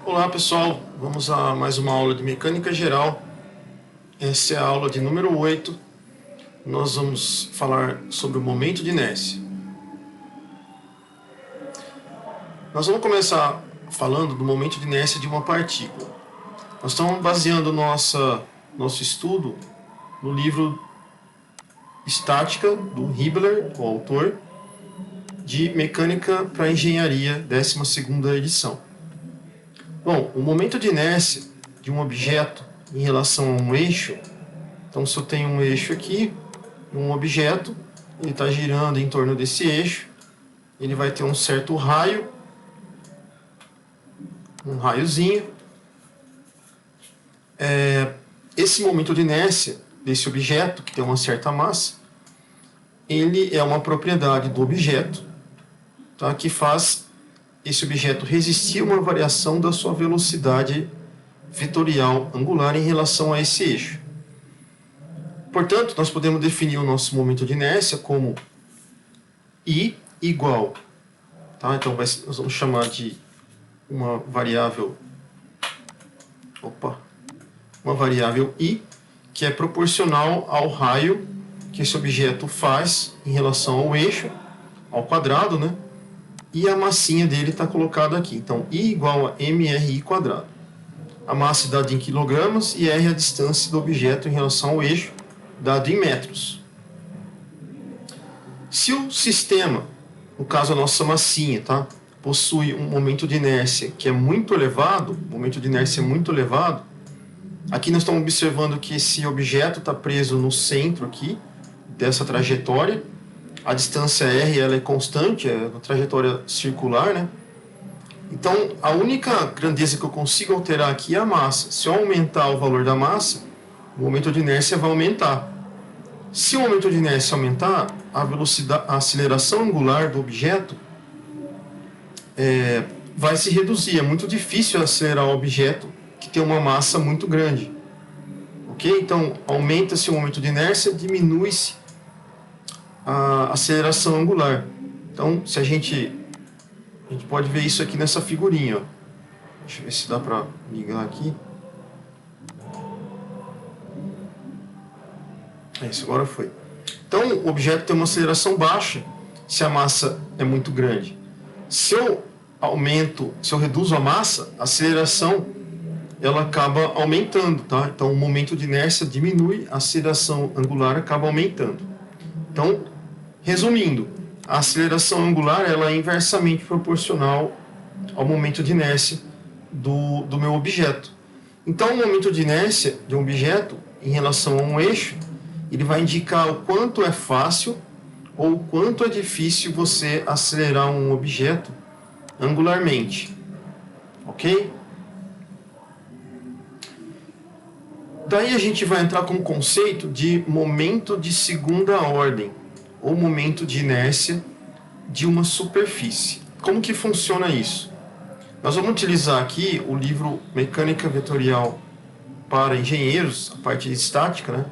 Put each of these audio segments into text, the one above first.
Olá pessoal, vamos a mais uma aula de mecânica geral. Essa é a aula de número 8. Nós vamos falar sobre o momento de inércia. Nós vamos começar falando do momento de inércia de uma partícula. Nós estamos baseando nosso estudo no livro Estática, do Hibbeler, o autor, de Mecânica para Engenharia, 12ª edição. Bom, o momento de inércia de um objeto em relação a um eixo, então se eu tenho um eixo aqui, um objeto, ele está girando em torno desse eixo, ele vai ter um certo raio, um raiozinho. Esse momento de inércia desse objeto, que tem uma certa massa, ele é uma propriedade do objeto, tá, que faz esse objeto resistir a uma variação da sua velocidade vetorial angular em relação a esse eixo. Portanto, nós podemos definir o nosso momento de inércia como I igual, tá? Então nós vamos chamar de uma variável I, que é proporcional ao raio que esse objeto faz em relação ao eixo, ao quadrado, né? E a massinha dele está colocada aqui. Então, I igual a mRI quadrado. A massa é dada em quilogramas e R é a distância do objeto em relação ao eixo, dado em metros. Se o sistema, no caso a nossa massinha, tá, possui um momento de inércia que é muito elevado, aqui nós estamos observando que esse objeto está preso no centro aqui dessa trajetória. A distância R ela é constante, é uma trajetória circular, né? Então, a única grandeza que eu consigo alterar aqui é a massa. Se eu aumentar o valor da massa, o momento de inércia vai aumentar. Se o momento de inércia aumentar, a aceleração angular do objeto vai se reduzir. É muito difícil acelerar um objeto que tem uma massa muito grande. Ok? Então, aumenta-se o momento de inércia, diminui-se a aceleração angular. Então, se a gente pode ver isso aqui nessa figurinha, ó. Deixa eu ver se dá para ligar aqui. Isso, agora foi. Então, o objeto tem uma aceleração baixa se a massa é muito grande. Se eu reduzo a massa, a aceleração ela acaba aumentando, tá? Então, o momento de inércia diminui, a aceleração angular acaba aumentando. Então, resumindo, a aceleração angular ela é inversamente proporcional ao momento de inércia do meu objeto. Então, o momento de inércia de um objeto em relação a um eixo, ele vai indicar o quanto é fácil ou o quanto é difícil você acelerar um objeto angularmente. Ok? Daí a gente vai entrar com o conceito de momento de segunda ordem, ou momento de inércia de uma superfície. Como que funciona isso? Nós vamos utilizar aqui o livro Mecânica Vetorial para Engenheiros, a parte de estática, né,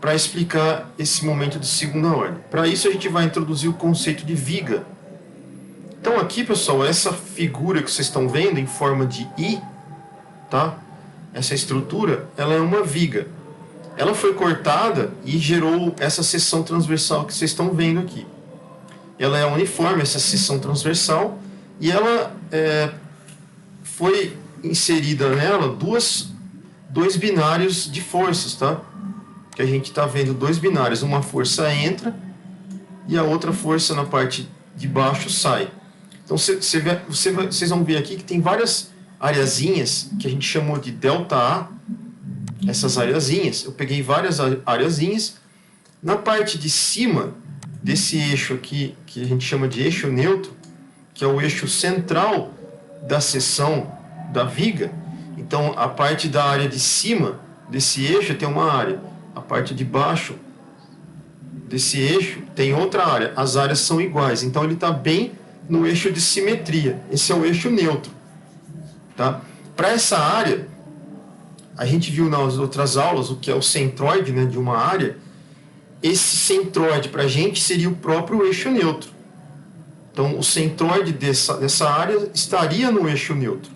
para explicar esse momento de segunda ordem. Para isso a gente vai introduzir o conceito de viga. Então aqui, pessoal, essa figura que vocês estão vendo em forma de I, tá? Essa estrutura, ela é uma viga. Ela foi cortada e gerou essa seção transversal que vocês estão vendo aqui. Ela é uniforme, essa seção transversal, e ela foi inserida nela dois binários de forças, tá? Que a gente está vendo dois binários, uma força entra e a outra força na parte de baixo sai. Então vocês vão ver aqui que tem várias areazinhas que a gente chamou de ΔA. Essas areazinhas, eu peguei várias areazinhas. Na parte de cima desse eixo aqui, que a gente chama de eixo neutro, que é o eixo central da seção da viga, então a parte da área de cima desse eixo tem uma área, a parte de baixo desse eixo tem outra área, as áreas são iguais, então ele está bem no eixo de simetria, esse é o eixo neutro, tá? Para essa área, a gente viu nas outras aulas o que é o centroide, né, de uma área. Esse centroide para a gente seria o próprio eixo neutro. Então, o centroide dessa área estaria no eixo neutro.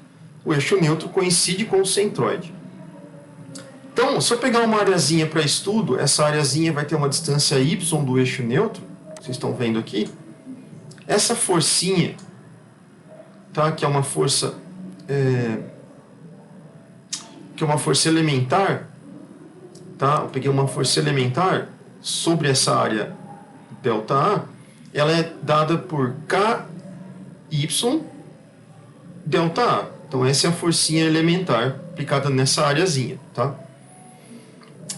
o eixo neutro coincide com o centroide. Então, se eu pegar uma areazinha para estudo, essa areazinha vai ter uma distância y do eixo neutro, vocês estão vendo aqui. Essa forcinha, tá, que é uma força elementar, tá? Eu peguei uma força elementar sobre essa área ΔA, ela é dada por KY ΔA. Então essa é a forcinha elementar aplicada nessa areazinha, tá?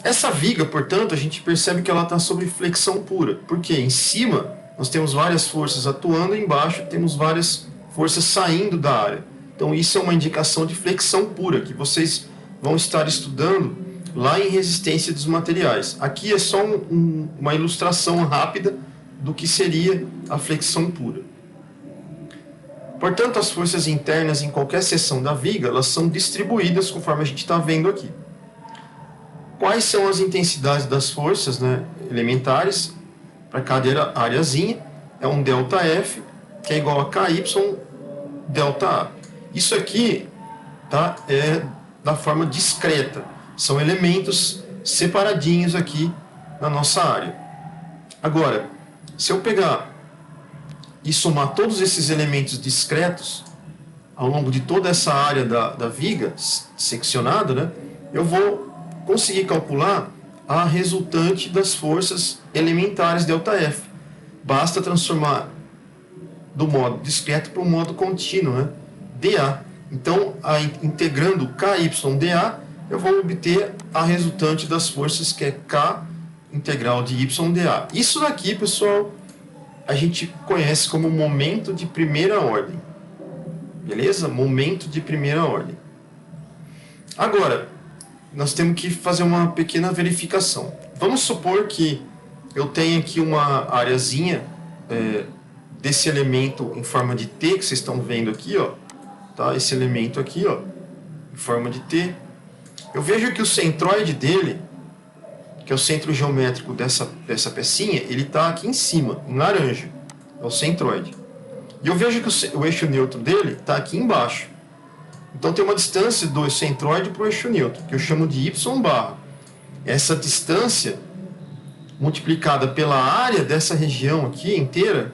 Essa viga, portanto, a gente percebe que ela está sobre flexão pura, porque em cima nós temos várias forças atuando, embaixo temos várias forças saindo da área. Então isso é uma indicação de flexão pura, que vocês vão estar estudando lá em resistência dos materiais. Aqui é só uma ilustração rápida do que seria a flexão pura. Portanto, as forças internas em qualquer seção da viga, elas são distribuídas conforme a gente está vendo aqui. Quais são as intensidades das forças, né, elementares para cada areazinha? É um ΔF, que é igual a KY ΔA. Isso aqui, tá, é da forma discreta. São elementos separadinhos aqui na nossa área. Agora, se eu pegar e somar todos esses elementos discretos ao longo de toda essa área da viga seccionada, né, eu vou conseguir calcular a resultante das forças elementares ΔF. Basta transformar do modo discreto para o modo contínuo, né, dA. Então, integrando KY dA, eu vou obter a resultante das forças, que é K integral de Y dA. Isso daqui, pessoal, a gente conhece como momento de primeira ordem. Beleza? Momento de primeira ordem. Agora, nós temos que fazer uma pequena verificação. Vamos supor que eu tenho aqui uma areazinha desse elemento em forma de T, que vocês estão vendo aqui, ó, tá? Esse elemento aqui, ó, em forma de T. Eu vejo que o centroide dele, que é o centro geométrico dessa pecinha, ele está aqui em cima, em laranja. É o centroide. E eu vejo que o eixo neutro dele está aqui embaixo. Então tem uma distância do centroide para o eixo neutro, que eu chamo de Y barra. Essa distância, multiplicada pela área dessa região aqui inteira,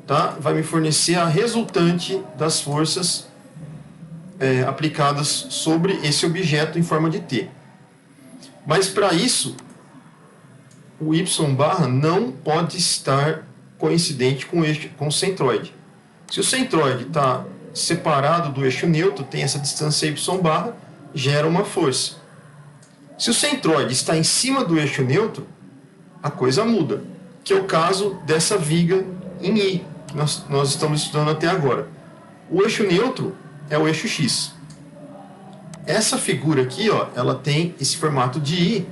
tá, vai me fornecer a resultante das forças aplicadas sobre esse objeto em forma de T. Mas para isso, o Y barra não pode estar coincidente com o centroide. Se o centroide está separado do eixo neutro, tem essa distância Y barra, gera uma força. Se o centroide está em cima do eixo neutro, a coisa muda, que é o caso dessa viga em I, que nós estamos estudando até agora. O eixo neutro é o eixo X. Essa figura aqui, ó, ela tem esse formato de I,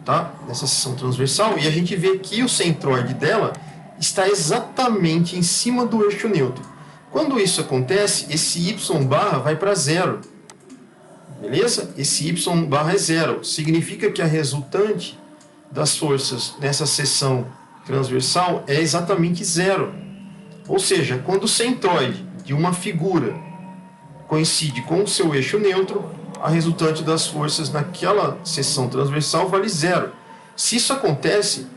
tá? Nessa seção transversal, e a gente vê que o centroide dela está exatamente em cima do eixo neutro. Quando isso acontece, esse Y barra vai para zero. Beleza? Esse Y barra é zero. Significa que a resultante das forças nessa seção transversal é exatamente zero. Ou seja, quando o centroide de uma figura coincide com o seu eixo neutro, a resultante das forças naquela seção transversal vale zero. Se isso acontece,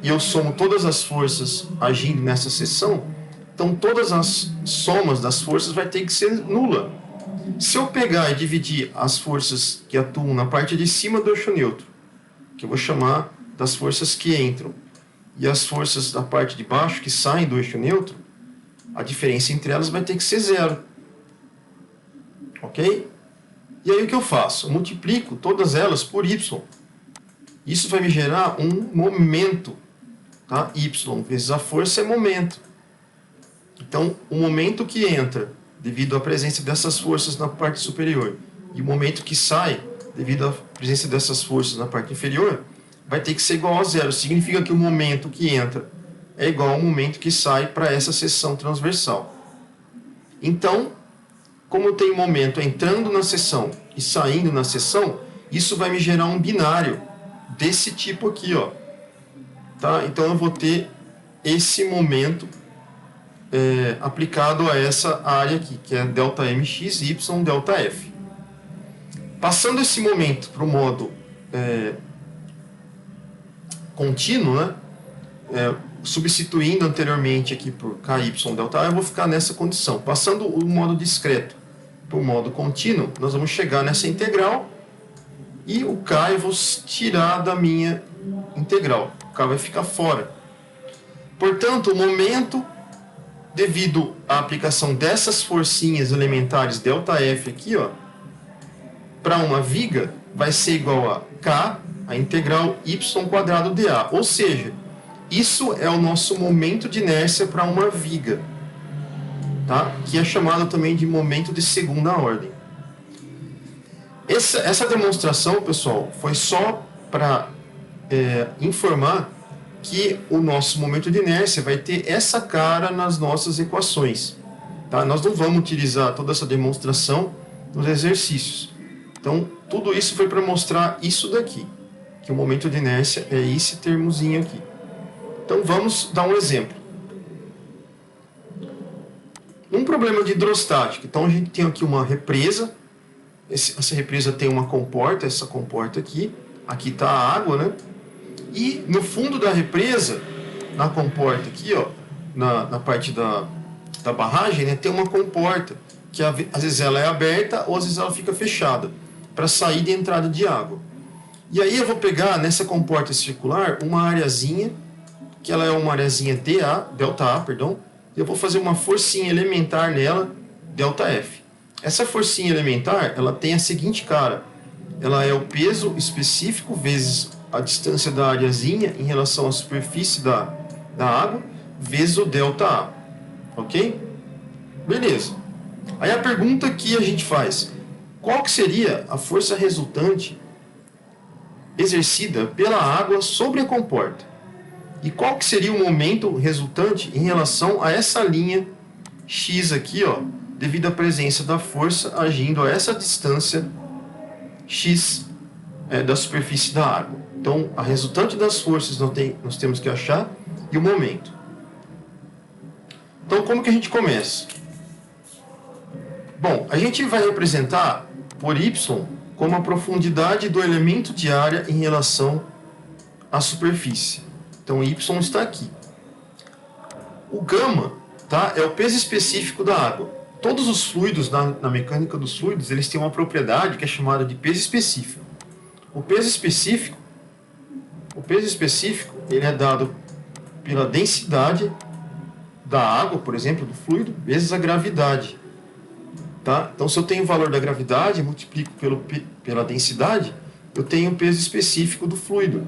e eu somo todas as forças agindo nessa seção, então todas as somas das forças vai ter que ser nula. Se eu pegar e dividir as forças que atuam na parte de cima do eixo neutro, que eu vou chamar das forças que entram, e as forças da parte de baixo que saem do eixo neutro, a diferença entre elas vai ter que ser zero. Ok? E aí o que eu faço? Eu multiplico todas elas por Y. Isso vai me gerar um momento. Tá? Y vezes a força é momento. Então, o momento que entra, devido à presença dessas forças na parte superior, e o momento que sai, devido à presença dessas forças na parte inferior, vai ter que ser igual a zero. Significa que o momento que entra é igual ao momento que sai para essa seção transversal. Então, como tem momento entrando na seção e saindo na seção, isso vai me gerar um binário desse tipo aqui, ó. Tá? Então eu vou ter esse momento aplicado a essa área aqui, que é ΔMx, y, ΔF. Passando esse momento para o modo contínuo, né? Substituindo anteriormente aqui por ky, ΔA, eu vou ficar nessa condição. Passando o modo discreto para o modo contínuo, nós vamos chegar nessa integral e o k eu vou tirar da minha integral. O k vai ficar fora. Portanto, o momento, devido à aplicação dessas forcinhas elementares ΔF aqui, ó, para uma viga, vai ser igual a k, a integral y² dA. Ou seja, isso é o nosso momento de inércia para uma viga, tá? Que é chamado também de momento de segunda ordem. Essa demonstração, pessoal, foi só para informar que o nosso momento de inércia vai ter essa cara nas nossas equações. Tá? Nós não vamos utilizar toda essa demonstração nos exercícios. Então, tudo isso foi para mostrar isso daqui, que o momento de inércia é esse termozinho aqui. Então, vamos dar um exemplo. Um problema de hidrostática. Então, a gente tem aqui uma represa. Essa represa tem uma comporta, essa comporta aqui. Aqui está a água, né? E no fundo da represa, na comporta aqui, ó, na parte da barragem, né, tem uma comporta, que às vezes ela é aberta ou às vezes ela fica fechada, para saída e entrada de água. E aí eu vou pegar nessa comporta circular uma areazinha, que ela é uma areazinha ΔA, perdão, e eu vou fazer uma forcinha elementar nela, ΔF. Essa forcinha elementar, ela tem a seguinte cara, ela é o peso específico vezes a distância da areazinha em relação à superfície da água, vezes o ΔA, ok? Beleza. Aí a pergunta que a gente faz, qual que seria a força resultante exercida pela água sobre a comporta? E qual que seria o momento resultante em relação a essa linha X aqui, ó, devido à presença da força agindo a essa distância X da superfície da água. Então, a resultante das forças nós temos que achar e o momento. Então, como que a gente começa? Bom, a gente vai representar por y como a profundidade do elemento de área em relação à superfície. Então, y está aqui. O gama, tá, é o peso específico da água. Todos os fluidos, na mecânica dos fluidos, eles têm uma propriedade que é chamada de peso específico. O peso específico, ele é dado pela densidade da água, por exemplo, do fluido, vezes a gravidade. Tá? Então, se eu tenho o valor da gravidade, multiplico pela densidade, eu tenho o peso específico do fluido.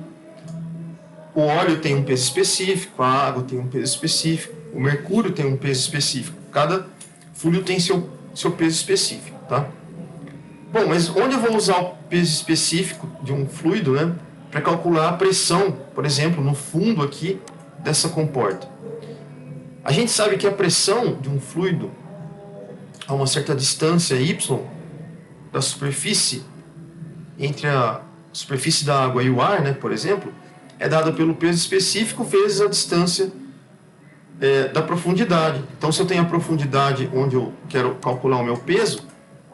O óleo tem um peso específico, a água tem um peso específico, o mercúrio tem um peso específico. Cada fluido tem seu peso específico, tá? Bom, mas onde eu vou usar o peso específico de um fluido, né, para calcular a pressão, por exemplo, no fundo aqui dessa comporta? A gente sabe que a pressão de um fluido a uma certa distância y da superfície, entre a superfície da água e o ar, né, por exemplo, é dada pelo peso específico vezes a distância da profundidade. Então, se eu tenho a profundidade onde eu quero calcular o meu peso,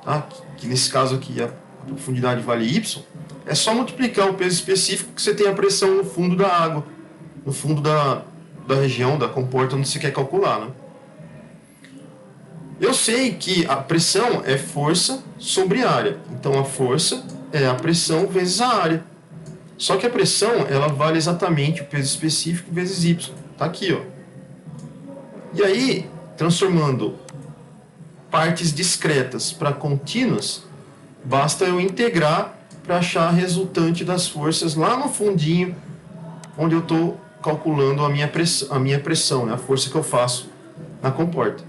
tá, que nesse caso aqui a profundidade vale y, é só multiplicar o peso específico que você tem a pressão no fundo da água, no fundo da região, da comporta onde você quer calcular, né? Eu sei que a pressão é força sobre área. Então, a força é a pressão vezes a área. Só que a pressão, ela vale exatamente o peso específico vezes y. Está aqui, ó. E aí, transformando partes discretas para contínuas, basta eu integrar para achar a resultante das forças lá no fundinho, onde eu estou calculando a minha pressão, né? A força que eu faço na comporta.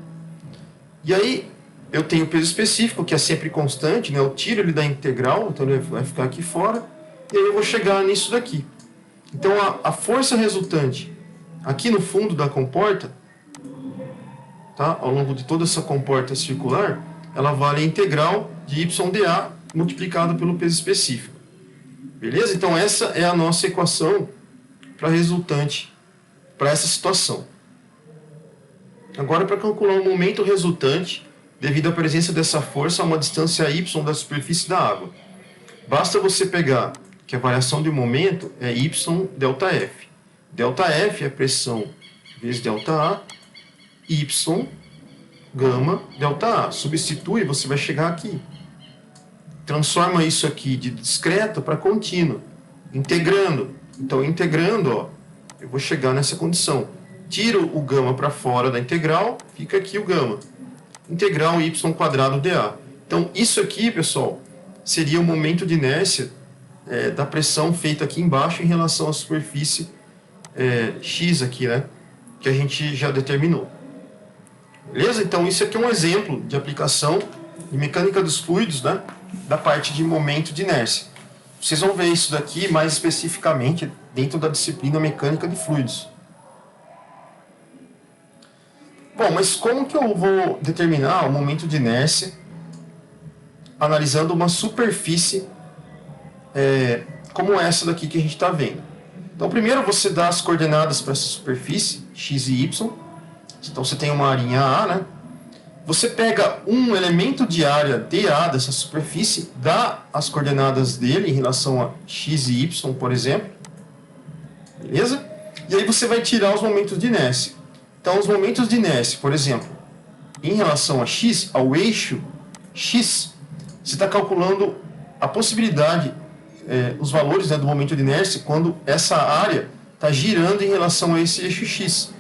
E aí, eu tenho o peso específico, que é sempre constante, né? Eu tiro ele da integral, então ele vai ficar aqui fora, e aí eu vou chegar nisso daqui. Então, a força resultante aqui no fundo da comporta, tá? Ao longo de toda essa comporta circular, ela vale a integral de y/dA multiplicado pelo peso específico. Beleza? Então, essa é a nossa equação para resultante, para essa situação. Agora, para calcular o momento resultante, devido à presença dessa força a uma distância y da superfície da água, basta você pegar que a variação de momento é y delta F. Delta F é pressão vezes delta A, y gama delta A. Substitui, você vai chegar aqui. Transforma isso aqui de discreto para contínuo, integrando. Então, integrando, ó, eu vou chegar nessa condição. Tiro o gama para fora da integral, fica aqui o gama. Integral y quadrado dA. Então, isso aqui, pessoal, seria o momento de inércia da pressão feita aqui embaixo em relação à superfície X aqui, né? Que a gente já determinou. Beleza? Então, isso aqui é um exemplo de aplicação de mecânica dos fluidos, né? Da parte de momento de inércia. Vocês vão ver isso daqui mais especificamente dentro da disciplina mecânica de fluidos. Bom, mas como que eu vou determinar o momento de inércia analisando uma superfície como essa daqui que a gente está vendo? Então, primeiro você dá as coordenadas para essa superfície, x e y. Então, você tem uma arinha A, né? Você pega um elemento de área dA dessa superfície, dá as coordenadas dele em relação a x e y, por exemplo. Beleza? E aí você vai tirar os momentos de inércia. Então, os momentos de inércia, por exemplo, em relação a x, ao eixo x, você está calculando a possibilidade, os valores, né, do momento de inércia, quando essa área está girando em relação a esse eixo x,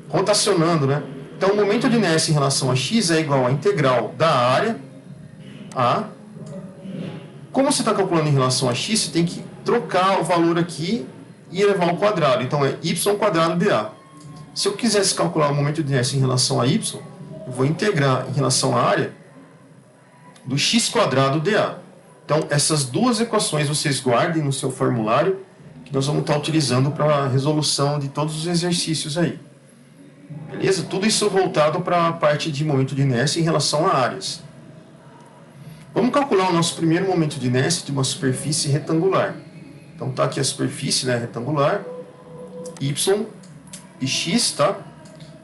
rotacionando, né? Então, o momento de inércia em relação a x é igual à integral da área, A. Como você está calculando em relação a x, você tem que trocar o valor aqui e elevar ao quadrado. Então, é y quadrado dA. Se eu quisesse calcular o momento de inércia em relação a y, eu vou integrar em relação à área do x quadrado dA. Então, essas duas equações vocês guardem no seu formulário, que nós vamos estar utilizando para a resolução de todos os exercícios aí. Beleza? Tudo isso voltado para a parte de momento de inércia em relação a áreas. Vamos calcular o nosso primeiro momento de inércia de uma superfície retangular. Então, está aqui a superfície, né, retangular, y e x, tá?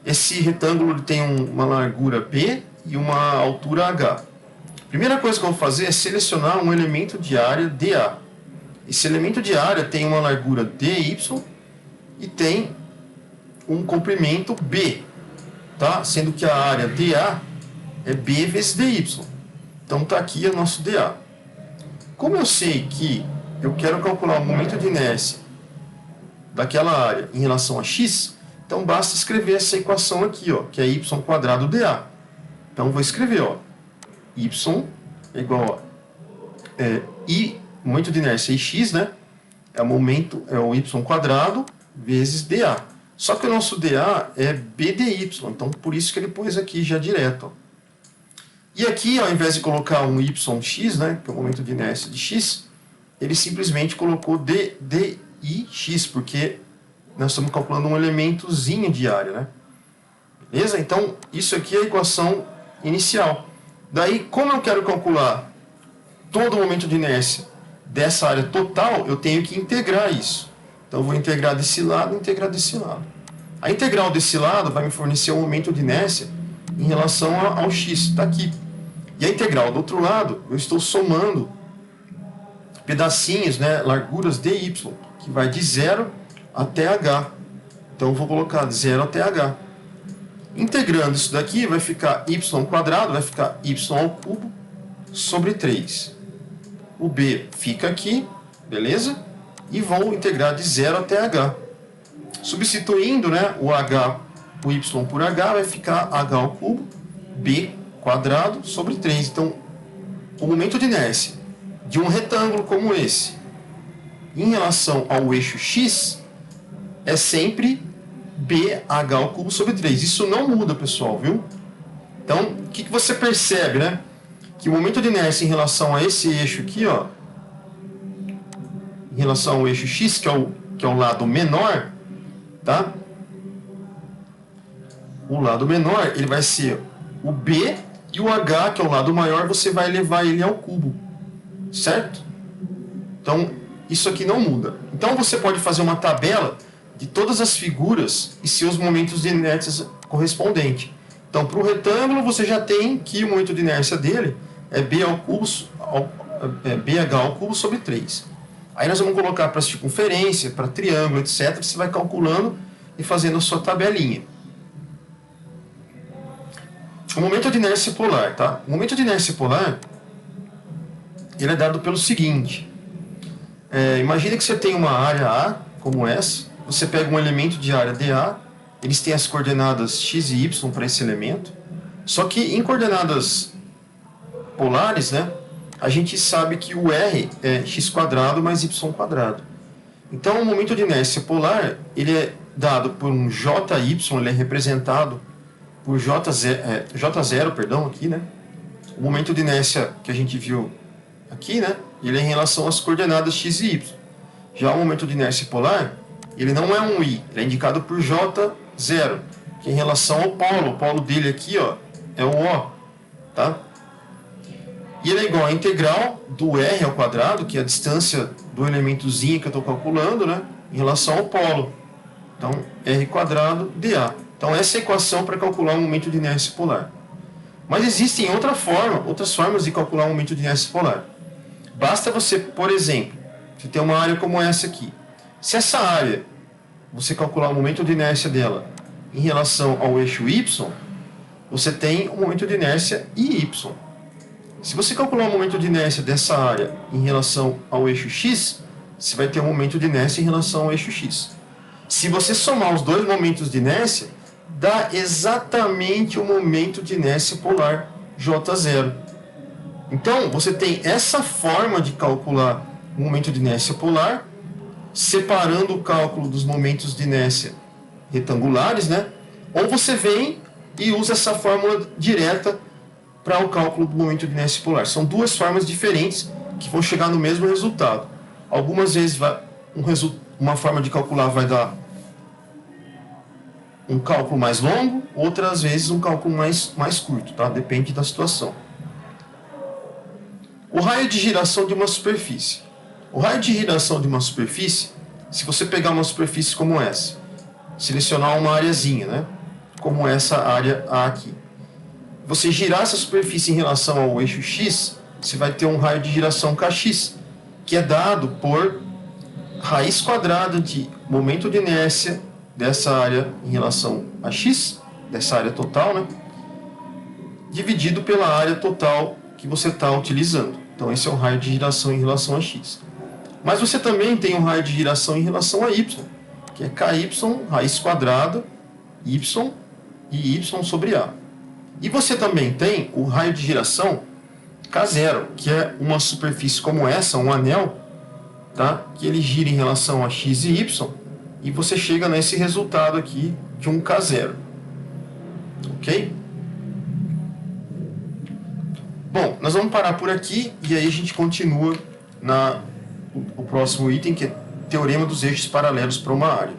Esse retângulo tem uma largura B e uma altura H. A primeira coisa que eu vou fazer é selecionar um elemento de área dA. Esse elemento de área tem uma largura dy e tem um comprimento B, tá? Sendo que a área dA é B vezes dy. Então está aqui o nosso dA. Como eu sei que eu quero calcular o momento de inércia daquela área em relação a x, então basta escrever essa equação aqui, ó, que é y quadrado dA. Então vou escrever, ó, y é igual a o momento de inércia é x, né? É o y quadrado vezes dA. Só que o nosso dA é bdy, então por isso que ele pôs aqui já direto, ó. E aqui, ao invés de colocar um yx, né, que é o momento de inércia de x, ele simplesmente colocou dx, porque nós estamos calculando um elementozinho de área, né? Beleza? Então, isso aqui é a equação inicial. Daí, como eu quero calcular todo o momento de inércia dessa área total, eu tenho que integrar isso. Então, eu vou integrar desse lado e integrar desse lado. A integral desse lado vai me fornecer o momento de inércia em relação ao x, está aqui. E a integral do outro lado, eu estou somando pedacinhos, né, larguras dy, que vai de 0 até h. Então, eu vou colocar de 0 até h. Integrando isso daqui, vai ficar y quadrado, vai ficar y ao cubo sobre 3. O b fica aqui, beleza? E vou integrar de 0 até h. Substituindo, né, o y por h, vai ficar h ao cubo, b quadrado sobre 3. Então, o momento de inércia de um retângulo como esse, em relação ao eixo x, é sempre bh ao cubo sobre 3. Isso não muda, pessoal, viu? Então, o que você percebe, né? Que o momento de inércia em relação a esse eixo aqui, ó, em relação ao eixo x, que é o lado menor, tá? O lado menor, ele vai ser o b, e o h, que é o lado maior, você vai levar ele ao cubo, certo? Então, isso aqui não muda. Então, você pode fazer uma tabela de todas as figuras e seus momentos de inércia correspondentes. Então, para o retângulo, você já tem que o momento de inércia dele é bh ao cubo sobre 3. Aí nós vamos colocar para circunferência, para triângulo, etc. Você vai calculando e fazendo a sua tabelinha. O momento de inércia polar, tá? O momento de inércia polar, ele é dado pelo seguinte. Imagine que você tem uma área A, como essa. Você pega um elemento de área dA, eles têm as coordenadas x e y para esse elemento. Só que em coordenadas polares, né, a gente sabe que o R é x² mais y². Então, o momento de inércia polar, ele é dado por um JY, ele é representado por J0, perdão, aqui, né? O momento de inércia que a gente viu aqui, né, ele é em relação às coordenadas x e y. Já o momento de inércia polar, ele não é um I, ele é indicado por J0, que é em relação ao polo. O polo dele aqui, ó, é o O, tá? E ele é igual à integral do R ao quadrado, que é a distância do elementozinho que eu estou calculando, né, em relação ao polo. Então, R² dA. Então, essa é a equação para calcular o momento de inércia polar. Mas existem outras formas de calcular o momento de inércia polar. Basta você, por exemplo, você tem uma área como essa aqui. Se essa área, você calcular o momento de inércia dela em relação ao eixo Y, você tem o momento de inércia IY. Se você calcular o momento de inércia dessa área em relação ao eixo X, você vai ter um momento de inércia em relação ao eixo X. Se você somar os dois momentos de inércia, dá exatamente o momento de inércia polar J0. Então, você tem essa forma de calcular o momento de inércia polar, separando o cálculo dos momentos de inércia retangulares, né? Ou você vem e usa essa fórmula direta para o cálculo do momento de inércia polar. São duas formas diferentes que vão chegar no mesmo resultado. Algumas vezes uma forma de calcular vai dar um cálculo mais longo, outras vezes um cálculo mais curto, tá? Depende da situação. O raio de giração de uma superfície. O raio de giração de uma superfície, se você pegar uma superfície como essa, selecionar uma areazinha, né? Como essa área A aqui. Você girar essa superfície em relação ao eixo X, você vai ter um raio de giração Kx, que é dado por raiz quadrada de momento de inércia dessa área em relação a x, dessa área total, né, dividido pela área total que você está utilizando. Então, esse é o raio de giração em relação a x. Mas você também tem um raio de giração em relação a y, que é ky, raiz quadrada, y e y sobre a. E você também tem o raio de giração K0, que é uma superfície como essa, um anel, tá? Que ele gira em relação a x e y, e você chega nesse resultado aqui de um K0. Ok? Bom, nós vamos parar por aqui e aí a gente continua o próximo item, que é Teorema dos eixos paralelos para uma área.